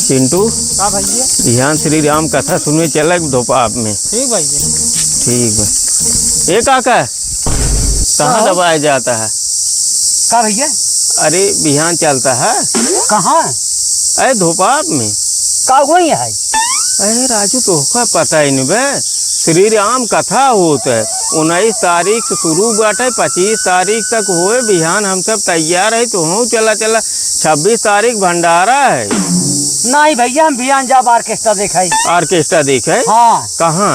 चिंटू हाँ भैया। ध्यान श्री राम कथा सुनने चला दोपहर में। ठीक भैया। ठीक है। एक काका कहाँ दबाया जाता है? का भैया? अरे बिहान चलता है। कहाँ? अरे दोपहर में। का वही है? अरे राजू तो पता ही नहीं बे। श्री राम कथा होता है 19 तारीख से शुरू बाटे 25 तारीख तक होए। बिहान हम सब तैयार है तो हूँ चला 26 तारीख भंडारा है। नहीं भैया हम बिहान जाब ऑर्केस्ट्रा देखे। ऑर्केस्ट्रा देखे? हाँ। कहाँ?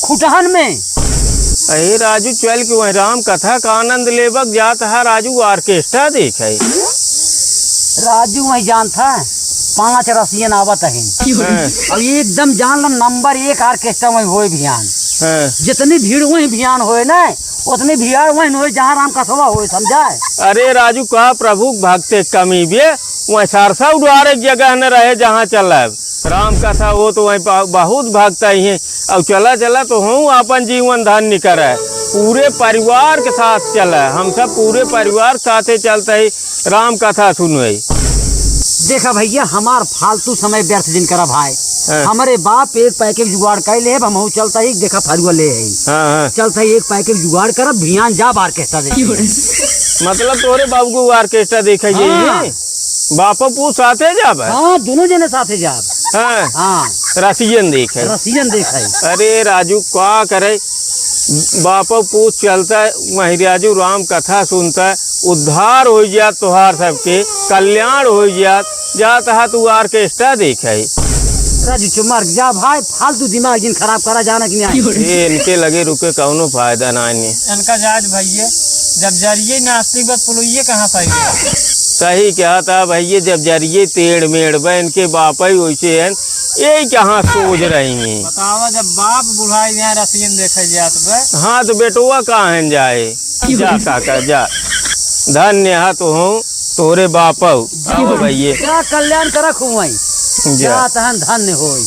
खुटहन में। अरे राजू चल के वही राम कथा का आनंद लेबक जाता है राजू ऑर्केस्ट्रा देखे। राजू वही जानता है 5 रसियन आवत है और एकदम जान लो नंबर 1 ऑर्केस्ट्रा में होए बिहान। जितनी भीड़ वही बिहान होए ना उतनी भीड़ वही होए जहाँ राम कथवा होए समझाए। अरे राजू कहा प्रभु भक्त कमी भी वही सरसा उड़ार एक जगह न रहे जहाँ चला राम कथा हो तो वही बहुत भक्त ही है। अब चला चला तो हूँ अपन जीवन धन्य करे पूरे परिवार के साथ चला। हम सब पूरे परिवार साथे चलते ही राम कथा सुनवे। देखा भैया हमार फालतू समय व्यर्थ जिन करा भाई। हमारे बाप एक पैकेट जुगाड़ कर ले हम चलता ही देखा फरुआ ले चलता ही एक पैकेट जुगाड़ कर भियान जाब ऑर्केस्ट्रा देखे। मतलब तोरे बाबू को ऑर्केस्ट्रा देखे बापा पूछ साथे जाब? हाँ दोनों जने साथे जाब। हाँ हाँ रसियन देखे। रसियन देखे। अरे राजू क्या करे बापा पूछ चलता है वही राजू राम कथा सुनता है उद्धार हो जात तोहार सबके कल्याण हो जात जाता है तू ऑर्केस्ट्रा देखे। राजू चुमार जा भाई फालतू दिमाग जिन खराब करा जाना कि नहीं। इनके लगे रुके कौनो फायदा ना इनका जाज भैया जब जरिए नास्तिक बस पुलोइए कहाँ पाई। सही क्या था भैया जब जरिए तेड़ मेड़ बे इनके बाप ही वैसे हैं ये कहाँ सोच रही हैं। बतावा जब बाप बुढ़ाई यहाँ रसियन देखे जात बे। हाँ तो बेटुआ कहाँ जाए जा काका जा धन्य है तो हूँ तोरे बाप भैया क्या कल्याण करा खूब वही जा धन्य होई।